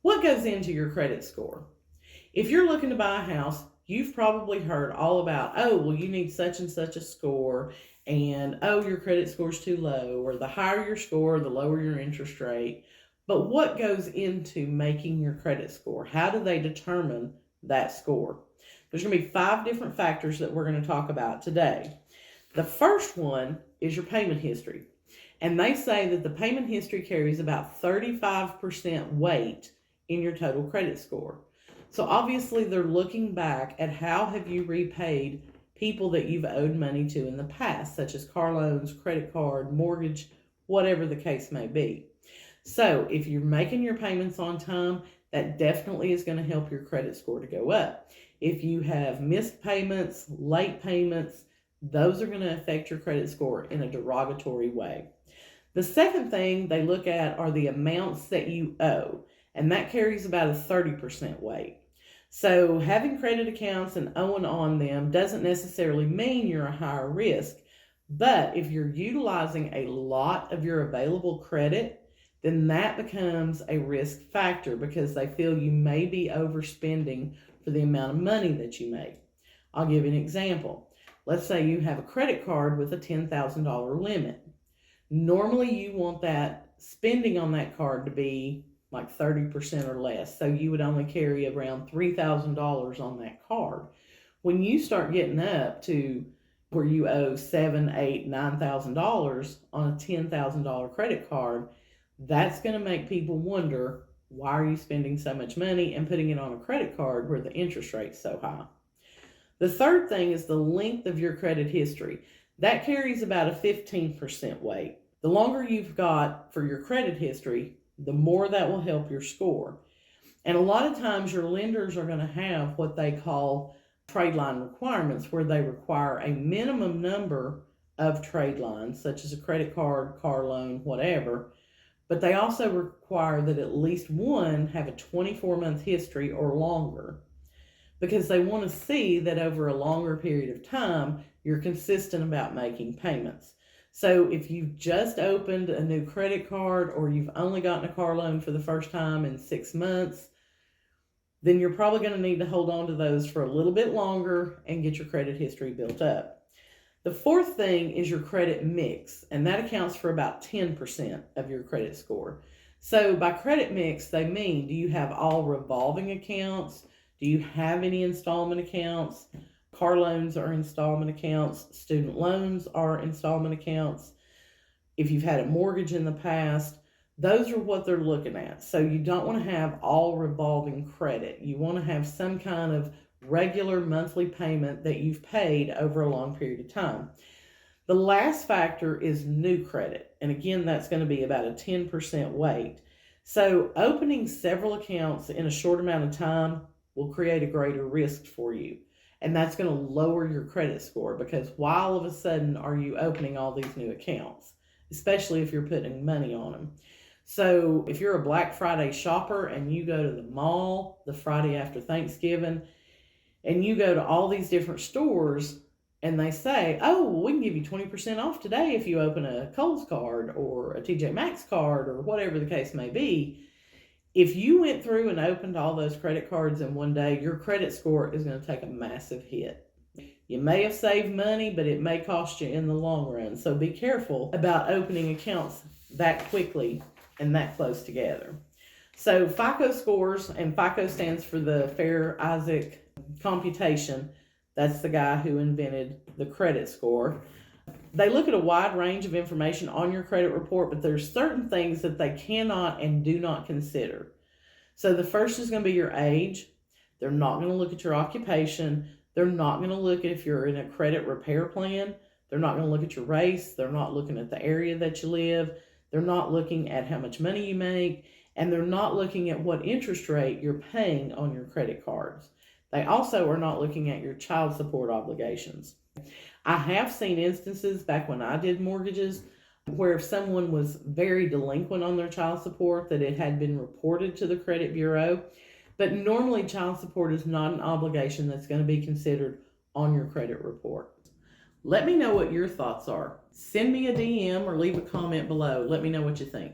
What goes into your credit score? If you're looking to buy a house, you've probably heard all about, oh, well, you need such and such a score, and oh, your credit score's too low, or the higher your score, the lower your interest rate. But what goes into making your credit score? How do they determine that score? There's going to be 5 different factors that we're going to talk about today. The first one is your payment history. And they say that the payment history carries about 35% weight in your total credit score. So obviously they're looking back at how have you repaid people that you've owed money to in the past, such as car loans, credit card, mortgage, whatever the case may be. So if you're making your payments on time, that definitely is going to help your credit score to go up. If you have missed payments, late payments, those are going to affect your credit score in a derogatory way. The second thing they look at are the amounts that you owe, and that carries about a 30% weight. So having credit accounts and owing on them doesn't necessarily mean you're a higher risk, but if you're utilizing a lot of your available credit, then that becomes a risk factor because they feel you may be overspending for the amount of money that you make. I'll give you an example. Let's say you have a credit card with a $10,000 limit. Normally you want that spending on that card to be like 30% or less. So you would only carry around $3,000 on that card. When you start getting up to where you owe $7,000, $8,000, $9,000 on a $10,000 credit card, that's going to make people wonder, why are you spending so much money and putting it on a credit card where the interest rate's so high? The third thing is the length of your credit history. That carries about a 15% weight. The longer you've got for your credit history, the more that will help your score. And a lot of times your lenders are going to have what they call trade line requirements, where they require a minimum number of trade lines, such as a credit card, car loan, whatever. But they also require that at least one have a 24-month history or longer, because they want to see that over a longer period of time, you're consistent about making payments. So if you've just opened a new credit card or you've only gotten a car loan for the first time in 6 months, then you're probably going to need to hold on to those for a little bit longer and get your credit history built up. The fourth thing is your credit mix, and that accounts for about 10% of your credit score. So by credit mix, they mean, do you have all revolving accounts? Do you have any installment accounts? Car loans are installment accounts. Student loans are installment accounts. If you've had a mortgage in the past, those are what they're looking at. So you don't want to have all revolving credit. You want to have some kind of regular monthly payment that you've paid over a long period of time. The last factor is new credit. And again, that's going to be about a 10% weight. So opening several accounts in a short amount of time will create a greater risk for you. And that's going to lower your credit score, because why all of a sudden are you opening all these new accounts, especially if you're putting money on them? So if you're a Black Friday shopper and you go to the mall the Friday after Thanksgiving and you go to all these different stores and they say, oh, we can give you 20% off today if you open a Kohl's card or a TJ Maxx card or whatever the case may be. If you went through and opened all those credit cards in one day, your credit score is going to take a massive hit. You may have saved money, but it may cost you in the long run. So be careful about opening accounts that quickly and that close together. So FICO scores, and FICO stands for the Fair-Isaac computation. That's the guy who invented the credit score. They look at a wide range of information on your credit report, but there's certain things that they cannot and do not consider. So the first is going to be your age. They're not going to look at your occupation. They're not going to look at if you're in a credit repair plan. They're not going to look at your race. They're not looking at the area that you live. They're not looking at how much money you make. And they're not looking at what interest rate you're paying on your credit cards. They also are not looking at your child support obligations. I have seen instances back when I did mortgages where if someone was very delinquent on their child support, that it had been reported to the credit bureau. But normally child support is not an obligation that's going to be considered on your credit report. Let me know what your thoughts are. Send me a DM or leave a comment below. Let me know what you think.